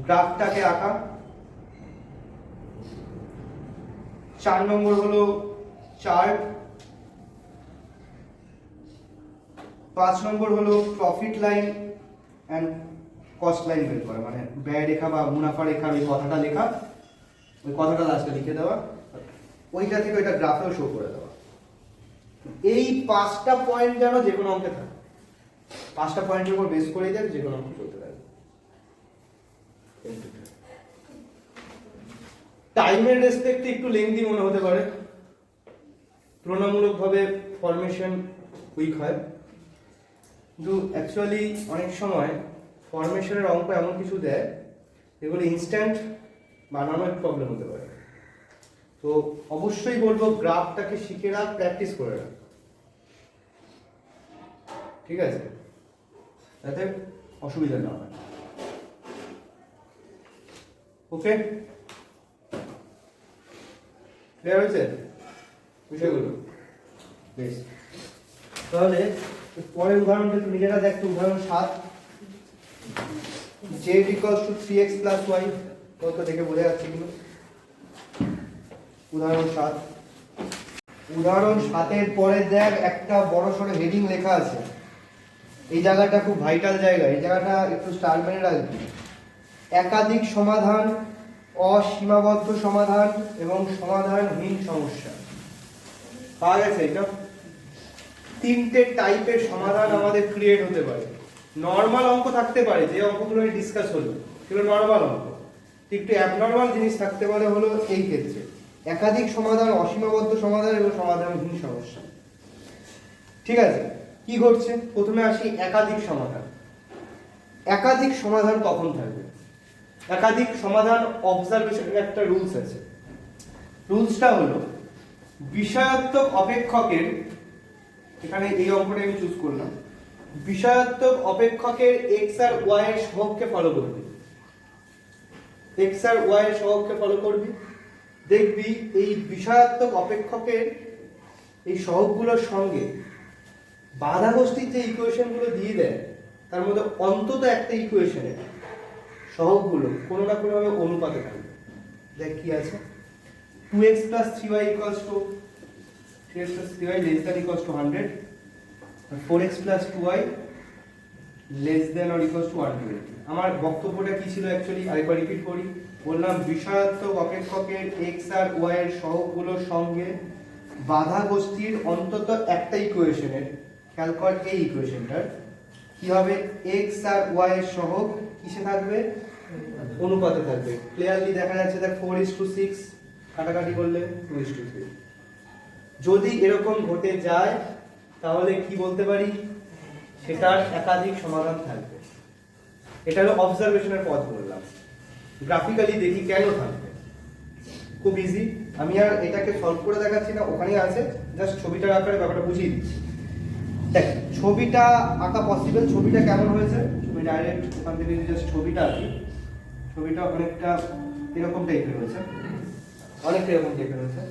গ্রাফটাকে আঁকা, 4 নম্বর হলো চার্ট, 5 নম্বর হলো profit line and cost line বের করা, মানে ব্যয় রেখা বা মুনাফা রেখার ওই কথাটা লেখা, ওই কথাটা লাস্টে লিখে দেওয়া, ওইটা থেকে ওইটা গ্রাফেও শো করে দেওয়া। এই 5টা পয়েন্ট যেন যে কোনো অঙ্কে থাকে, 5টা পয়েন্টের উপর বেস করেই দেখ যে কোনো অঙ্ক চলতে থাকে। টাইমের রেসপেক্টে একটু লেংদি মনে হতে পারে, তুলনামূলকভাবে ফরমেশন উইক হয়, কিন্তু অ্যাকচুয়ালি অনেক সময় ফরমেশনের অঙ্ক এমন কিছু দেয় যেগুলো ইনস্ট্যান্ট বানানোর প্রবলেম হতে পারে। তো অবশ্যই বলবো গ্রাফটাকে শিখে রাখ, প্র্যাকটিস করে রাখ, ঠিক আছে, যাতে অসুবিধা না হয়। ওকে, ক্লিয়ার হয়েছে বিষয়গুলো? বেশ, তাহলে পরের উদাহরণটা একটু নিজেরা দেখতো। উদাহরণ 7, z = 3x + y, কত দেখে বোঝা যাচ্ছে কিন্তু। উদাহরণ 7, উদাহরণ 7-এর পরে দেখ একটা বড় সড়ো হেডিং লেখা আছে। এই জায়গাটা খুব ভাইটাল জায়গা, এই জায়গাটা একটু স্টার মেরে রাখবি। একাধিক সমাধান, অসীমাবদ্ধ সমাধান এবং সমাধানহীন সমস্যা। পাওয়া গেছে এটা? 3টে টাইপের সমাধান আমাদের ক্রিয়েট হতে পারে। নর্মাল অঙ্ক থাকতে পারে, যে অঙ্কগুলো ডিসকাস হলো সেগুলো নর্মাল অঙ্ক। একটু অ্যাবনর্মাল জিনিস থাকতে পারে হলো এই ক্ষেত্রে একাধিক সমাধান, অসীমাবদ্ধ সমাধান এবং সমাধানহীন সমস্যা। ঠিক আছে, কি ঘটছে? প্রথমে আসি একাধিক সমাধান। একাধিক সমাধান কখন থাকবে? একাধিক সমাধান অবজারভেশনের একটা রুলস আছে। রুলসটা হলো বিষয়াত্মক অপেক্ষকের, এখানে এই অঙ্কটা আমি চুজ করলাম, বিষয়াত্মক অপেক্ষকের x আর y এর সহগকে ফলো করবি। x আর y এর সহগকে ফলো করবি, দেখবি এই বিষয়াত্মক অপেক্ষকের এই সহগগুলোর সঙ্গে বাধা গোষ্ঠীর যে ইকুয়েশনগুলো দিয়ে দেয় তার মধ্যে অন্তত একটা ইকুয়েশনের সহগগুলো কোনো না কোনোভাবে অনুপাতে থাকবে। দেখ কি আছে, 2x + 3y = 3x + 3y ≤ 100, 4x + 2y <= 120। আমার বক্তব্যটা কি ছিল অ্যাকচুয়ালি আরেকবার রিপিট করি। বললাম বিষয়াত্মক অপেক্ষকের x আর y এর সহগগুলোর সঙ্গে বাধা গোষ্ঠীর অন্তত একটা ইকুয়েশনের, খেয়াল কর এই ইকুয়েশনটার কি হবে, x আর y এর সহগ কিসে থাকবে? অনুপাতে থাকবে। ক্লিয়ারলি দেখা যাচ্ছে, দেখ 4:6, কাটাকাটি করলে 2:3। যদি এরকম ঘটে যায় তাহলে কি বলতে পারি? সেটার একাধিক সমাধান থাকবে। এটা হলো অবজারভেশনের পথ বললাম। গ্রাফিক্যালি দেখি কেন থাকবে, খুব ইজি। আমি আর এটাকে সলভ করে দেখাচ্ছি না, ওখানেই আছে, জাস্ট ছবিটার আকারে ব্যাপারটা বুঝিয়ে দিচ্ছি। দেখ ছবিটা আঁকা পসিবল। ছবিটা কেমন হয়েছে? তুমি ডাইরেক্ট ওখান থেকে জাস্ট ছবিটা আঁকি। ছবিটা অনেকটা এরকম টাইপের হয়েছে, অনেকটা এরকম টাইপের হয়েছে।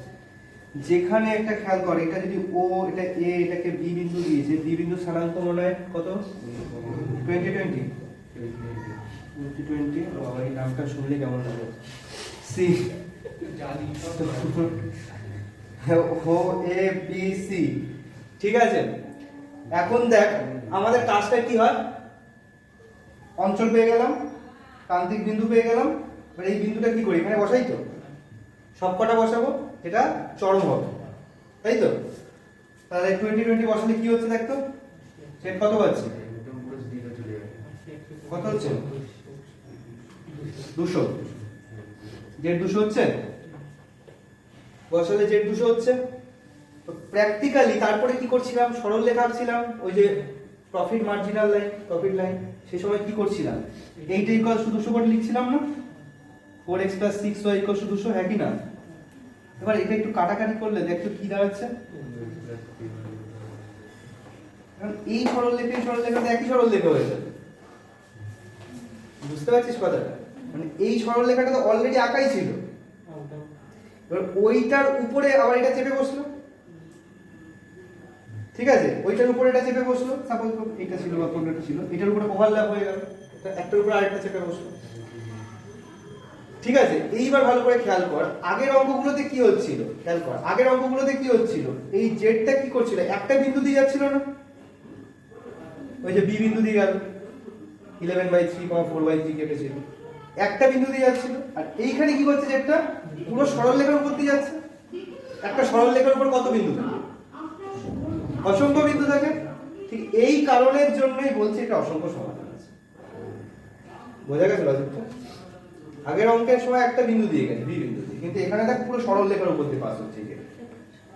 যেখানে একটা খেয়াল করে, এটা যদি ও, এটা এ, এটাকে বি বিন্দু দিয়েছে, বি বিন্দু স্থানাঙ্ক মনে হয় কত? 2020। বাবা এই নামটা শুনলে কেমন লাগে? C O A B C. ঠিক আছে, এখন দেখ আমাদের কাজটা কি হয়, অঞ্চল পেয়ে গেলাম, প্রান্তিক বিন্দু পেয়ে গেলাম, এবার এই বিন্দুটা কি করি? এখানে বসাই তো, সব কটা বসাবো, এটা চরম হবে, তাই তো? তাহলে 2020 বসালে কি হচ্ছে দেখতো, সেট কত পাচ্ছি? কত হচ্ছে? 200। জেড 200 হচ্ছে, বসালে জেড 200 হচ্ছে। তো প্র্যাকটিক্যালি তারপরে কি করছিলাম, সরল লেখা আঁকছিলাম, ওই যে profit marginal line, profit line. সেই সময় কি করছিলাম, 8 = 200 করে লিখছিলাম না, 4x + 6y = 200, হ্যাঁ কি না? এবার এটা একটু কাটাকাটি করলে দেখো কি দাঁড়াচ্ছে, কারণ এই সরল লেখা এই সরল লেখাতে একই সরল লেখা হয়ে যাবে। বুঝতে পারছিস কথাটা? মানে এই সরল লেখাটা তো অলরেডি আঁকাই ছিল, এবার ওইটার উপরে আবার এটা চেপে বসলো। ঠিক আছে, ওইটার উপরে এটা চেপে বসলো, সাপোজ এটা ছিল বা কোনটা ছিল, এটার উপরে ওভারল্যাপ হয়ে গেল, একটার উপরে আরেকটা চেপে বসলো। ঠিক আছে, এইবার ভালো করে খেয়াল কর, আগের অঙ্কগুলোতে কি হচ্ছিল, খেয়াল কর আগের অঙ্কগুলোতে কি হচ্ছিল, এই জেডটা কি করছিল, একটা বিন্দু দিয়ে যাচ্ছিল না, ওই যে বি বিন্দু দিয়ে গেল 11/3, 4/3 কেটেছিল, একটা বিন্দু দিয়ে যাচ্ছিল। আর এইখানে কি করছে, জেডটা পুরো সরলরেখার উপর দিয়ে যাচ্ছে। একটা সরলরেখার উপর কত বিন্দু থাকে? অসংখ্য বিন্দু থাকে। ঠিক এই কারণের জন্যই বলছি এটা অসংখ্য সমাধান আছে। বোঝা গেছে লজিকটা? আগের অঙ্কের সময় একটা বিন্দু দিয়ে গেছে, বি বিন্দু দিয়ে, কিন্তু এখানে দেখ পুরো সরলরেখার উপর দিয়ে পাস হচ্ছে,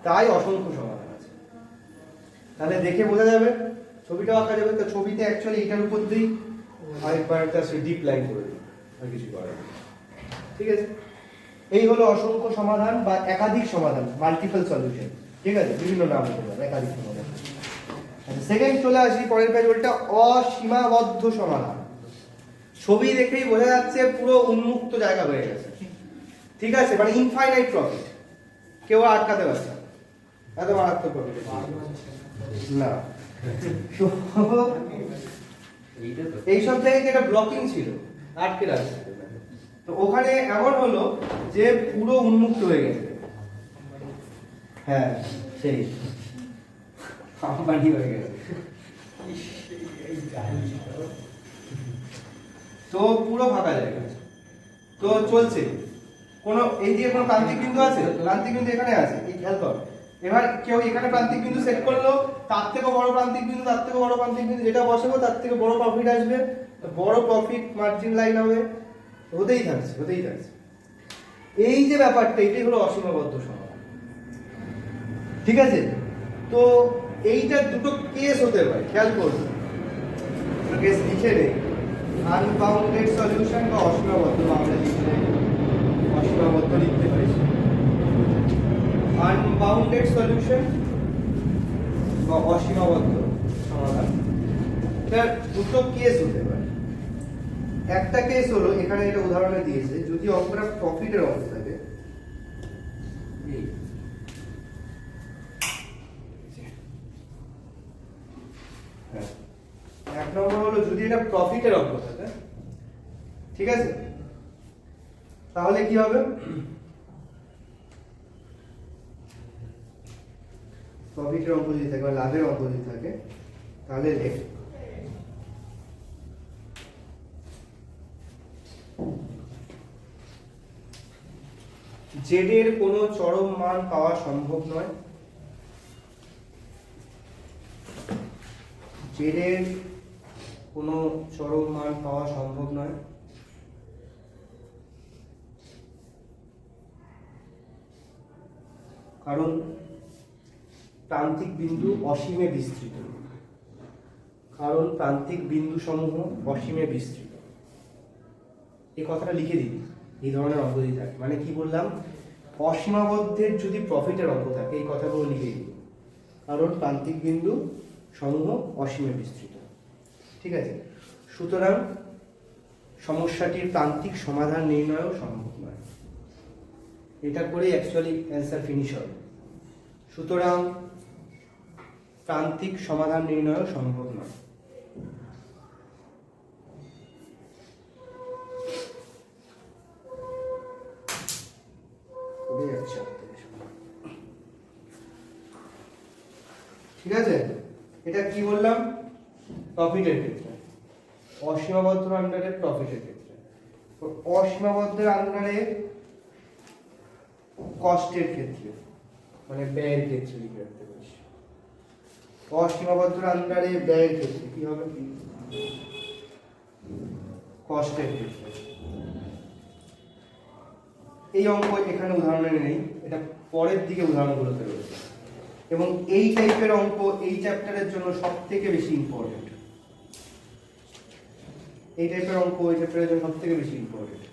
তাই অসংখ্য সমাধান আছে। তাহলে দেখে বোঝা যাবে, ছবিটা আঁকা যাবে। তো ছবিতে অ্যাকচুয়ালি এটার উপর দিয়েই আরেকবার একটা ডিপ লাইন করে দিই, আর কিছু করার নেই। ঠিক আছে, এই হলো অসংখ্য সমাধান বা একাধিক সমাধান, মাল্টিপল সলিউশন। ঠিক আছে, বিভিন্ন নাম হতে পারে একাধিক সমাধান। সেকেন্ড চলে আসি পরের পেজ, ওটা অসীমাবদ্ধ সমাধান। ছবি দেখেই বোঝা যাচ্ছে পুরো উন্মুক্ত জায়গা হয়ে গেছে। ঠিক আছে, মানে ইনফাইনাইট প্রফিট, কেউ আটকাতে পারছে না, এত মারাত্মক প্রফিট না। এইসব জায়গায় একটা ব্লকিং ছিল, আটকে রাখছে। তো ওখানে এমন হলো যে পুরো উন্মুক্ত হয়ে গেছে। হ্যাঁ, সেই আম্বানি হয়ে গেছে। তো পুরো ফাঁকা জায়গা, তো চলছে। কোনো এই দিয়ে কোনো প্রান্তিক বিন্দু আছে? প্রান্তিক বিন্দু এখানে আছে, এই খেয়াল কর। এবার কেউ এখানে প্রান্তিক বিন্দু সেট করলো, তার থেকে বড় প্রান্তিক বিন্দু, তার থেকে বড় প্রান্তিক বিন্দু, যেটা বসাবো তার থেকে বড় প্রফিট আসবে, বড় প্রফিট মার্জিন লাইন হবে, হতেই থাকছে হতেই থাকছে। এই যে ব্যাপারটা, এটাই হলো অসীমাবদ্ধ সমাধান। ঠিক আছে, তো এইটার দুটো কেস হতে পারে, খেয়াল করুন। কেস লিখে নেই, আনবাউন্ডেড সলিউশন বা অসীমাবদ্ধ, আমরা লিখলে অসীমাবদ্ধ লিখতে পারি। আনবাউন্ডেড সলিউশন বা অসীমাবদ্ধ সমাধান, এটার দুটো কেস হতে পারে। একটা কেস হলো, এখানে এটা উদাহরণে দিয়েছে, যদি অঙ্কটা প্রফিটের অঙ্ক থাকে, এক নম্বর হলো যদি এটা প্রফিটের অঙ্ক থাকে, ঠিক আছে, তাহলে কি হবে, প্রফিটের অঙ্ক যদি থাকে বা লাভের অঙ্ক যদি থাকে, তাহলে লেখ জেড এর কোনো চরম মান পাওয়া সম্ভব নয়, জেড এর কোনো চরম মান পাওয়া সম্ভব নয়, কারণ প্রান্তিক বিন্দু অসীমে বিস্তৃত, কারণ প্রান্তিক বিন্দু সমূহ অসীমে বিস্তৃত। এই কথাটা লিখে দিবি, এই ধরনের অঙ্ক যদি থাকে, মানে কি বললাম, অসীমাবদ্ধের যদি প্রফিটের অঙ্ক থাকে, এই কথাগুলো লিখে দিবি, কারণ প্রান্তিক বিন্দু সমূহ অসীমে বিস্তৃত। ঠিক আছে, সুতরাং সমস্যাটির প্রান্তিক সমাধান নির্ণয়ও সম্ভব নয়। এটা করেই অ্যাকচুয়ালি অ্যান্সার ফিনিশ হবে। সুতরাং প্রান্তিক সমাধান নির্ণয়ও সম্ভব নয়। ঠিক আছে, এটা কি বললাম, প্রফিটের ক্ষেত্রে, অসীমাবদ্ধ আন্ডারে প্রফিটের ক্ষেত্রে। তো অসীমাবদ্ধের আন্ডারে কষ্টের ক্ষেত্রে, মানে ব্যয়ের ক্ষেত্রে লিখে রাখতে পারিস। অসীমাবদ্ধ আন্ডারে ব্যয়ের ক্ষেত্রে কি হবে, কষ্টের ক্ষেত্রে। এই অঙ্ক এখানে উদাহরণে নেই, এটা পরের দিকে উদাহরণগুলোতে রয়েছে, এবং এই টাইপের অঙ্ক এই চ্যাপ্টারের জন্য সবথেকে বেশি ইম্পর্টেন্ট। এই টাইপের অঙ্ক এই চ্যাপ্টারের জন্য সবথেকে বেশি ইম্পর্টেন্ট।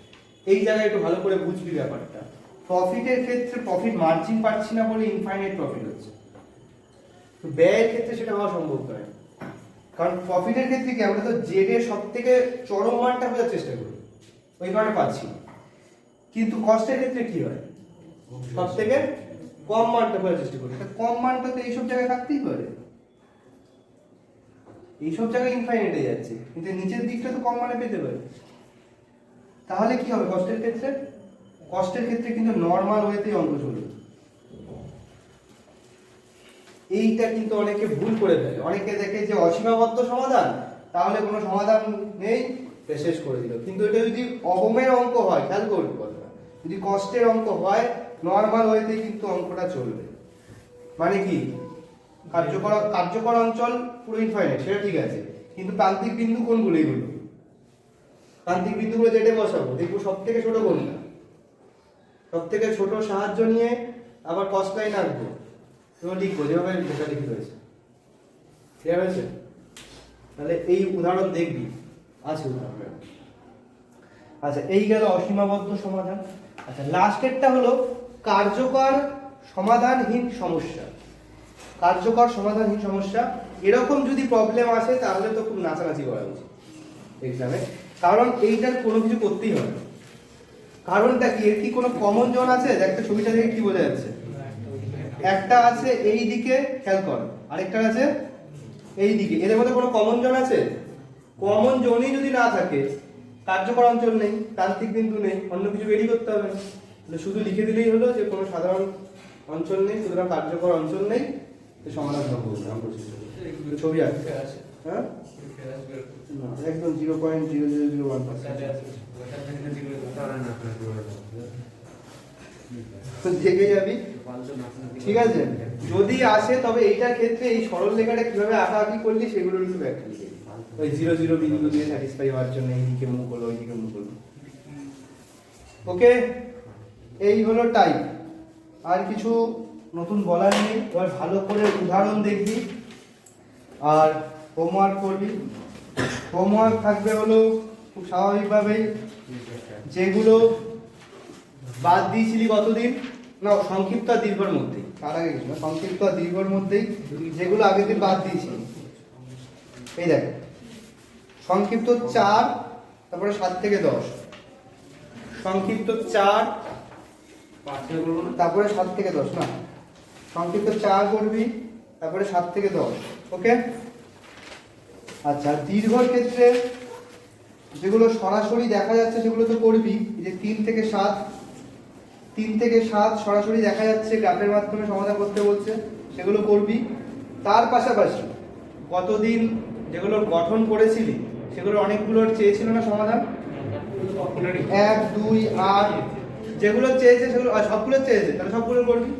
এই জায়গায় একটু ভালো করে বুঝবি ব্যাপারটা। প্রফিটের ক্ষেত্রে প্রফিট মার্জিন পাচ্ছি না বলে ইনফাইনাইট প্রফিট হচ্ছে, তো ব্যয়ের ক্ষেত্রে সেটা হওয়া সম্ভব নয়। কারণ প্রফিটের ক্ষেত্রে কি, আমরা তো জেড এর সবথেকে চরম মানটা খোঁজার চেষ্টা করি, ওই কারণে পাচ্ছি না। কিন্তু কষ্টের ক্ষেত্রে কি হয়, সবথেকে কম মানটা খোঁজার চেষ্টা করি। কম মানটা তো এইসব জায়গায় থাকতেই পারে, এইসব জায়গায় ইনফাইনাইটে যাচ্ছে, কিন্তু নিচের দিকটা তো কম মানে পেতে পারে। তাহলে কি হবে কষ্টের ক্ষেত্রে? কষ্টের ক্ষেত্রে কিন্তু নর্মাল ওয়েতেই অঙ্ক চলবে। এইটা কিন্তু অনেকে ভুল করে ফেলে, অনেকে দেখে যে অসীমাবদ্ধ সমাধান, তাহলে কোনো সমাধান নেই, শেষ করে দিল। কিন্তু এটা যদি অবমেয় অঙ্ক হয়, খেয়াল করবে কথাটা, যদি কষ্টের অঙ্ক হয় নর্মাল ওয়েতেই কিন্তু অঙ্কটা চলবে। মানে কি, কার্যকর অঞ্চল পুরো ইনফাইনাইট, সেটা ঠিক আছে, কিন্তু প্রান্তিক বিন্দু কোনগুলো? এইগুলো প্রান্তিক বিন্দুগুলো যেটা বসাবো, দেখবো সব থেকে ছোট কোনটা, সব থেকে ছোট সাহায্য নিয়ে আবার কস্ট লাইন আঁকবো, তো লিখবো যেভাবে লেখা লিখে রয়েছে। ক্লিয়ার হয়েছে? তাহলে এই উদাহরণ দেখবি, আছে উদাহরণ। আচ্ছা, এই গেল অসীমাবদ্ধ সমাধান। আচ্ছা, লাস্টেরটা হলো কার্যকর সমাধানহীন সমস্যা। কার্যকর সমাধানহীন সমস্যা, এরকম যদি প্রবলেম আসে তাহলে তো খুব নাচানাচি করা উচিত এক্সামে, কারণ এইটার কোনো কিছু করতেই হবে না। কারণটা কি, এর কি কোনো কমন জোন আছে? দেখতে ছবিটা দেখে কি বোঝা যাচ্ছে? একটা আছে এই দিকে, খেয়াল কর, আরেকটা আছে এই দিকে, এদের মধ্যে কোনো কমন জোন আছে? কমন জোনই যদি না থাকে, কার্যকর অঞ্চল নেই, প্রান্তিক বিন্দু নেই, অন্য কিছু বেরিয়ে করতে হবে না, শুধু লিখে দিলেই হলো যে কোনো সাধারণ অঞ্চল নেই, সুতরাং কার্যকর অঞ্চল নেই, সমাধান হবে। ছবি আছে, হ্যাঁ, একদম 0.0001% দেখে যাবি, ঠিক আছে? যদি আসে তবে এইটার ক্ষেত্রে এই সরল রেখাটা কিভাবে আঁকাআঁকি করলি সেগুলো একটু ব্যাখ্যা লিখে দিই। ওই 0 বিন্দু দিয়ে স্যাটিসফাই হওয়ার জন্য এইদিকে মুভ হলো, ওইদিকে মুভ হলো। ওকে, এই হলো টাইপ। আর কিছু নতুন বলার নেই। এবার ভালো করে উদাহরণ দেখবি আর হোমওয়ার্ক করবি। হোমওয়ার্ক থাকবে হলো খুব স্বাভাবিকভাবেই যেগুলো বাদ দিয়েছিলি কতদিন না, সংক্ষিপ্ত আর দীর্ঘর মধ্যেই, তার আগে কিছু না, সংক্ষিপ্ত আর দীর্ঘর মধ্যেই যেগুলো আগের দিন বাদ দিয়েছিলি। এই দেখ, সংক্ষিপ্ত 4, তারপরে 7 থেকে 10, সংক্ষিপ্ত 4, তারপরে 7 থেকে 10, না, সংক্ষিপ্ত 4 করবি, তারপরে 7 থেকে 10। ওকে, আচ্ছা, দীর্ঘর ক্ষেত্রে যেগুলো সরাসরি দেখা যাচ্ছে সেগুলো তো করবি, যে 3 থেকে 7 সরাসরি দেখা যাচ্ছে, গ্রাফের মাধ্যমে সমাধান করতে বলছে, সেগুলো করবি। তার পাশাপাশি কতদিন যেগুলো গঠন করেছিলি সেগুলো অনেকগুলোর চেয়েছিল না সমাধান, 1, 2, 8, যেগুলো চেয়েছে সেগুলো সবগুলো চেয়েছে, তাহলে সবগুলো করবি।